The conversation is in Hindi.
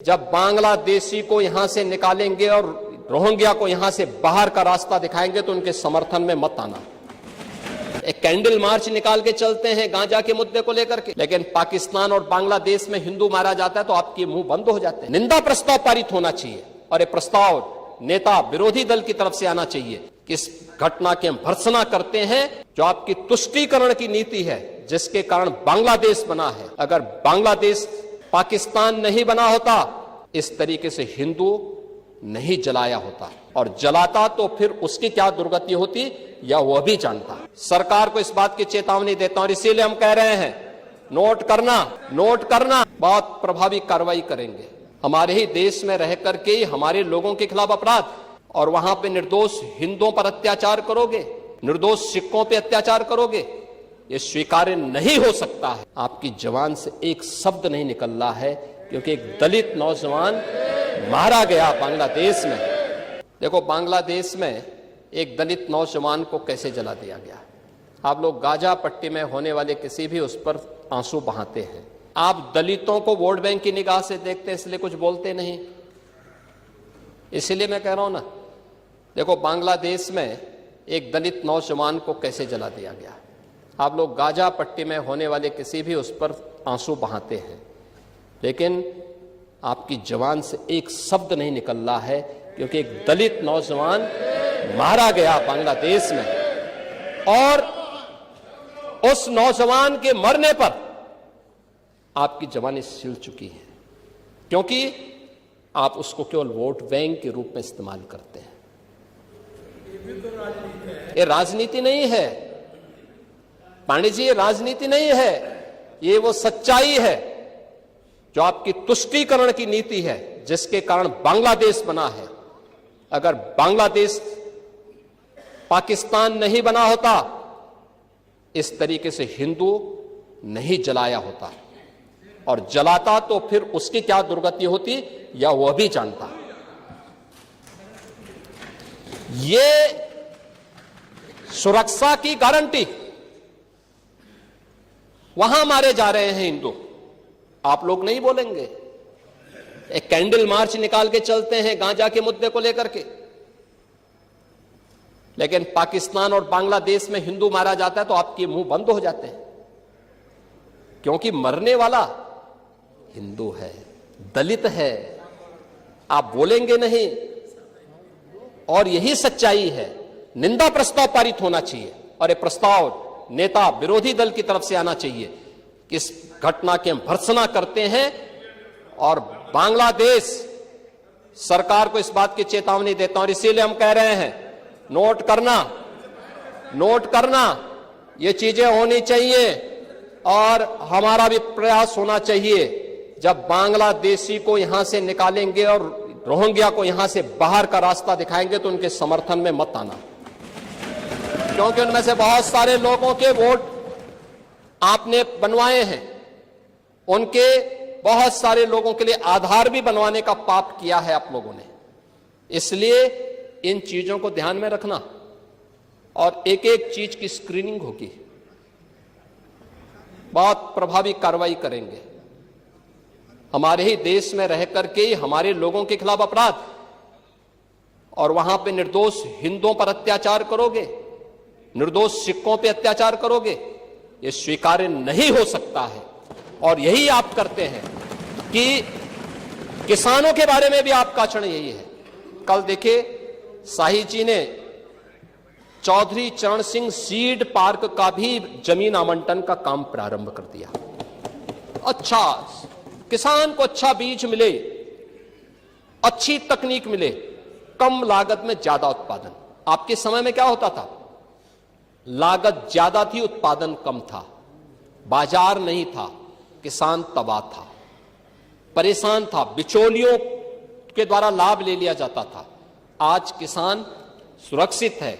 जब बांग्लादेशी को यहां से निकालेंगे और रोहिंग्या को यहां से बाहर का रास्ता दिखाएंगे तो उनके समर्थन में मत आना। एक कैंडल मार्च निकाल के चलते हैं गांजा के मुद्दे को लेकर के, लेकिन पाकिस्तान और बांग्लादेश में हिंदू मारा जाता है तो आपके मुंह बंद हो जाते हैं। निंदा प्रस्ताव पारित होना चाहिए और ये प्रस्ताव नेता विरोधी दल की तरफ से आना चाहिए कि इस घटना की हम भर्त्सना करते हैं जो आपकी तुष्टीकरण की नीति है, जिसके कारण बांग्लादेश बना है। अगर बांग्लादेश पाकिस्तान नहीं बना होता, इस तरीके से हिंदू नहीं जलाया होता, और जलाता तो फिर उसकी क्या दुर्गति होती या वह भी जानता। सरकार को इस बात की चेतावनी देता हूं और इसीलिए हम कह रहे हैं नोट करना, बहुत प्रभावी कार्रवाई करेंगे। हमारे ही देश में रह करके ही हमारे लोगों के खिलाफ अपराध, और वहां पे निर्दोष हिंदुओं पर अत्याचार करोगे, निर्दोष सिखों पे अत्याचार करोगे, ये स्वीकार्य नहीं हो सकता है। आपकी जवान से एक शब्द नहीं निकल रहा है क्योंकि एक दलित नौजवान मारा गया बांग्लादेश में। देखो बांग्लादेश में एक दलित नौजवान को कैसे जला दिया गया। आप लोग गाजा पट्टी में होने वाले किसी भी उस पर आंसू बहाते हैं। आप दलितों को वोट बैंक की निगाह से देखते हैं, इसलिए कुछ बोलते नहीं। इसलिए मैं कह रहा हूं ना, देखो बांग्लादेश में एक दलित नौजवान को कैसे जला दिया गया। आप लोग गाजा पट्टी में होने वाले किसी भी उस पर आंसू बहाते हैं, लेकिन आपकी जवान से एक शब्द नहीं निकल रहा है क्योंकि एक दलित नौजवान मारा गया बांग्लादेश में, और उस नौजवान के मरने पर आपकी जवानी सिल चुकी है क्योंकि आप उसको केवल वोट बैंक के रूप में इस्तेमाल करते हैं। ये राजनीति नहीं है पांडे जी, ये राजनीति नहीं है, ये वो सच्चाई है जो आपकी तुष्टीकरण की नीति है, जिसके कारण बांग्लादेश बना है। अगर बांग्लादेश पाकिस्तान नहीं बना होता, इस तरीके से हिंदू नहीं जलाया होता, और जलाता तो फिर उसकी क्या दुर्गति होती या वह भी जानता। ये सुरक्षा की गारंटी, वहां मारे जा रहे हैं हिंदू, आप लोग नहीं बोलेंगे। एक कैंडल मार्च निकाल के चलते हैं गांजा के मुद्दे को लेकर के, लेकिन पाकिस्तान और बांग्लादेश में हिंदू मारा जाता है तो आपके मुंह बंद हो जाते हैं क्योंकि मरने वाला हिंदू है, दलित है। आप बोलेंगे नहीं, और यही सच्चाई है। निंदा प्रस्ताव पारित होना चाहिए और ये प्रस्ताव नेता विरोधी दल की तरफ से आना चाहिए कि इस घटना की हम भर्त्सना करते हैं, और बांग्लादेश सरकार को इस बात की चेतावनी देता हूं और इसीलिए हम कह रहे हैं नोट करना, ये चीजें होनी चाहिए और हमारा भी प्रयास होना चाहिए। जब बांग्लादेशी को यहां से निकालेंगे और रोहिंग्या को यहां से बाहर का रास्ता दिखाएंगे तो उनके समर्थन में मत आना, क्योंकि उनमें से बहुत सारे लोगों के वोट आपने बनवाए हैं, उनके बहुत सारे लोगों के लिए आधार भी बनवाने का पाप किया है आप लोगों ने। इसलिए इन चीजों को ध्यान में रखना और एक एक चीज की स्क्रीनिंग होगी, बहुत प्रभावी कार्रवाई करेंगे। हमारे ही देश में रह करके ही हमारे लोगों के खिलाफ अपराध, और वहां पे निर्दोष हिंदुओं पर अत्याचार करोगे, निर्दोष सिखों पे अत्याचार करोगे, ये स्वीकार्य नहीं हो सकता है। और यही आप करते हैं कि किसानों के बारे में भी आपका आचरण यही है। कल देखिए शाही जी ने चौधरी चरण सिंह सीड पार्क का भी जमीन आवंटन का काम प्रारंभ कर दिया। अच्छा, किसान को अच्छा बीज मिले, अच्छी तकनीक मिले, कम लागत में ज्यादा उत्पादन। आपके समय में क्या होता था? लागत ज्यादा थी, उत्पादन कम था, बाजार नहीं था, किसान तबाह था, परेशान था, बिचौलियों के द्वारा लाभ ले लिया जाता था। आज किसान सुरक्षित है,